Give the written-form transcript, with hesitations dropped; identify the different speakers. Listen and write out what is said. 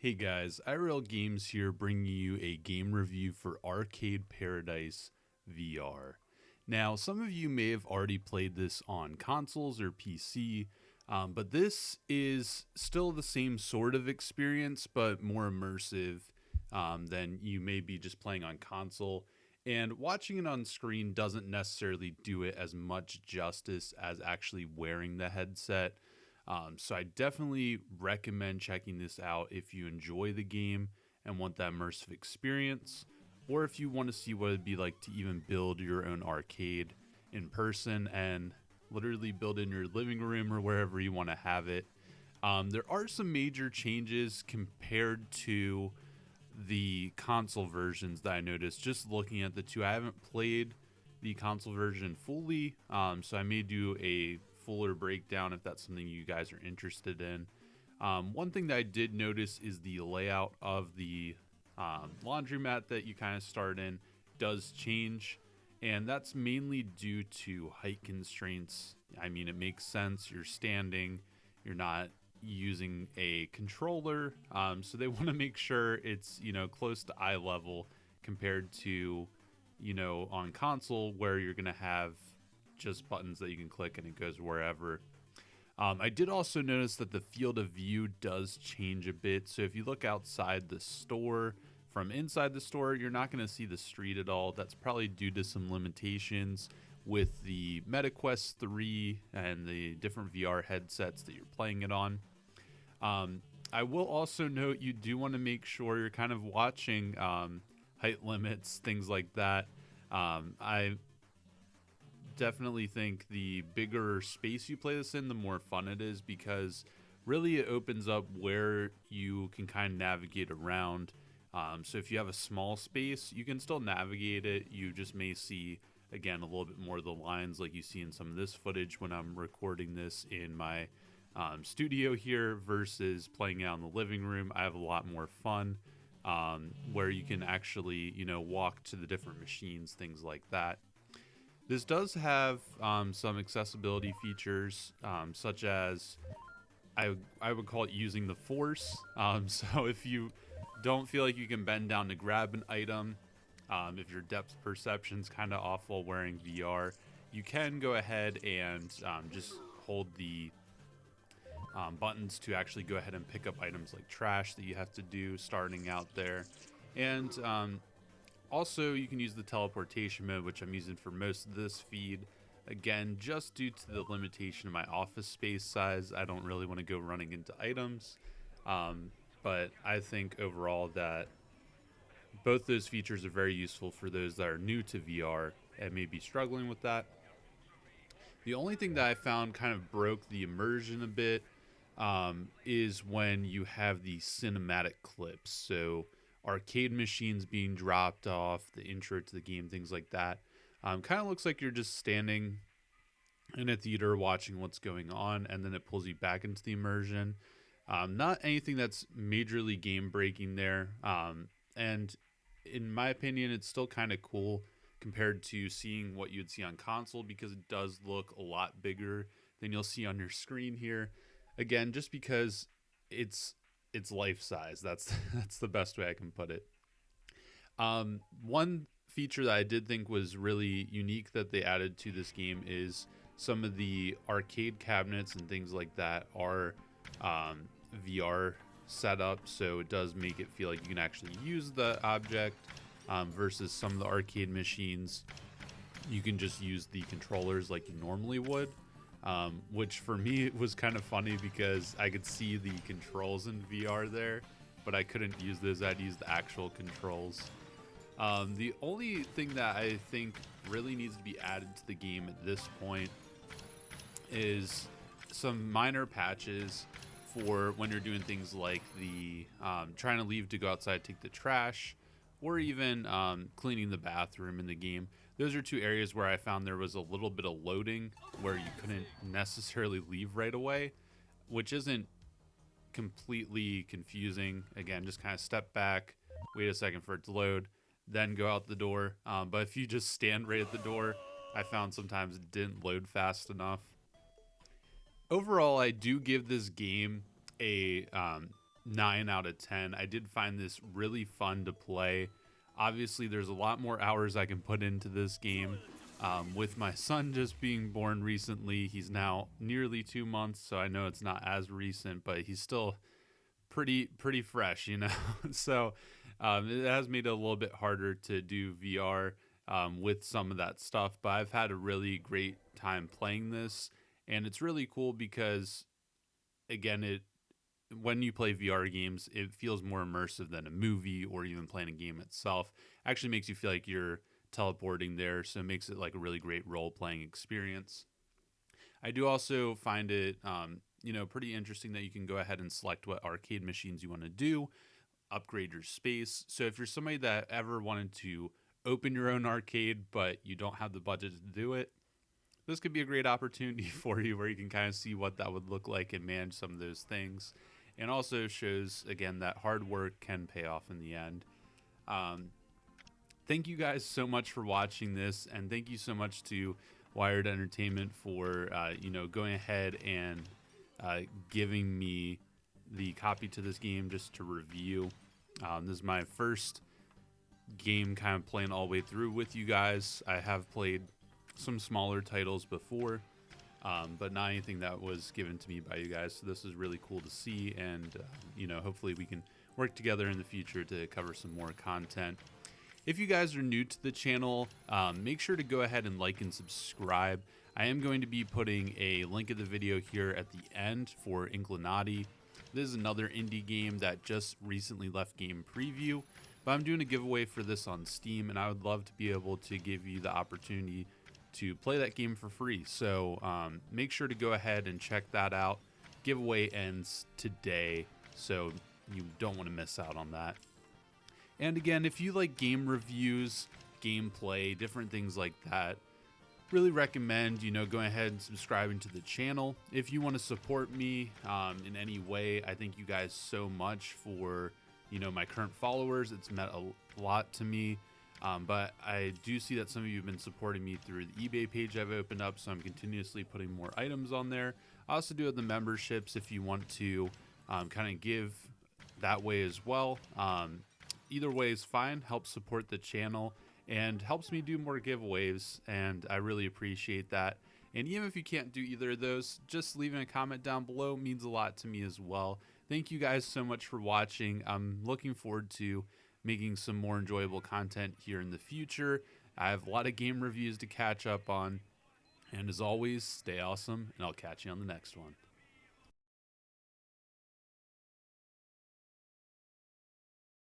Speaker 1: Hey guys, IRL Games here bringing you a game review for Arcade Paradise VR. Now, some of you may have already played this on consoles or PC, but this is still the same sort of experience, but more immersive than you may be just playing on console. And watching it on screen doesn't necessarily do it as much justice as actually wearing the headset. So I definitely recommend checking this out if you enjoy the game and want that immersive experience, or if you want to see what it'd be like to even build your own arcade in person and literally build in your living room or wherever you want to have it. There are some major changes compared to the console versions that I noticed just looking at the two. I haven't played the console version fully, so I may do a fuller breakdown if that's something you guys are interested in. One thing that I did notice is the layout of the laundromat that you kind of start in does change, and that's mainly due to height constraints. I mean, it makes sense. You're standing, you're not using a controller, so they want to make sure it's close to eye level compared to on console where you're gonna have just buttons that you can click and it goes wherever. I did also notice that the field of view does change a bit. So if you look outside the store from inside the store, you're not going to see the street at all. That's probably due to some limitations with the MetaQuest 3 and the different VR headsets that you're playing it on. I will also note you do want to make sure you're kind of watching height limits, things like that. I definitely think the bigger space you play this in, the more fun it is, because really it opens up where you can kind of navigate around. So if you have a small space, you can still navigate it. You just may see, again, a little bit more of the lines like you see in some of this footage when I'm recording this in my studio here versus playing out in the living room. I have a lot more fun where you can actually, walk to the different machines, things like that. This does have some accessibility features, such as I would call it using the force. So if you don't feel like you can bend down to grab an item, if your depth perception's kind of off while wearing VR, you can go ahead and just hold the buttons to actually go ahead and pick up items like trash that you have to do starting out there. And also, you can use the teleportation mode, which I'm using for most of this feed. Again, just due to the limitation of my office space size, I don't really want to go running into items. But I think overall that both those features are very useful for those that are new to VR and may be struggling with that. The only thing that I found kind of broke the immersion a bit is when you have the cinematic clips. So arcade machines being dropped off, the intro to the game, things like that. Kind of looks like you're just standing in a theater watching what's going on, and then it pulls you back into the immersion. Not anything that's majorly game breaking there. And in my opinion, it's still kind of cool compared to seeing what you'd see on console because it does look a lot bigger than you'll see on your screen here. Again, just because it's life size. That's that's the best way I can put it. One feature that I did think was really unique that they added to this game is some of the arcade cabinets and things like that are VR setup, so it does make it feel like you can actually use the object versus some of the arcade machines. You can just use the controllers like you normally would. Which for me was kind of funny because I could see the controls in VR there, but I couldn't use those. I'd use the actual controls. The only thing that I think really needs to be added to the game at this point is some minor patches for when you're doing things like the trying to leave to go outside, take the trash, or even cleaning the bathroom in the game. Those are two areas where I found there was a little bit of loading where you couldn't necessarily leave right away, which isn't completely confusing. Again, just kind of step back, wait a second for it to load, then go out the door. But if you just stand right at the door, I found sometimes it didn't load fast enough. Overall, I do give this game a 9 out of 10. I did find this really fun to play. Obviously, there's a lot more hours I can put into this game. With my son just being born recently, he's now nearly 2 months, so I know it's not as recent, but he's still pretty fresh, you know. So it has made it a little bit harder to do VR with some of that stuff. But I've had a really great time playing this, and it's really cool because again, it when you play VR games, it feels more immersive than a movie or even playing a game itself. Actually makes you feel like you're teleporting there, so it makes it like a really great role playing experience. I do also find it, pretty interesting that you can go ahead and select what arcade machines you want to do, upgrade your space. So if you're somebody that ever wanted to open your own arcade, but you don't have the budget to do it, this could be a great opportunity for you where you can kind of see what that would look like and manage some of those things. And also shows, again, that hard work can pay off in the end. Um, Thank you guys so much for watching this, and thank you so much to Wired Entertainment for going ahead and giving me the copy to this game just to review. This is my first game kind of playing all the way through with you guys. I have played some smaller titles before, but not anything that was given to me by you guys. So this is really cool to see, and hopefully we can work together in the future to cover some more content. If you guys are new to the channel, make sure to go ahead and like and subscribe. I am going to be putting a link of the video here at the end for Inclinati. This is another indie game that just recently left game preview, but I'm doing a giveaway for this on Steam, and I would love to be able to give you the opportunity to play that game for free. So make sure to go ahead and check that out. Giveaway ends today, so you don't want to miss out on that. And again, if you like game reviews, gameplay, different things like that, really recommend, going ahead and subscribing to the channel. If you want to support me in any way, I thank you guys so much for, my current followers. It's meant a lot to me. But I do see that some of you have been supporting me through the eBay page I've opened up, so I'm continuously putting more items on there. I also do have the memberships if you want to kind of give that way as well. Either way is fine, helps support the channel and helps me do more giveaways, and I really appreciate that. And even if you can't do either of those, just leaving a comment down below means a lot to me as well. Thank you guys so much for watching. I'm looking forward to making some more enjoyable content here in the future. I have a lot of game reviews to catch up on, and as always, stay awesome, and I'll catch you on the next one.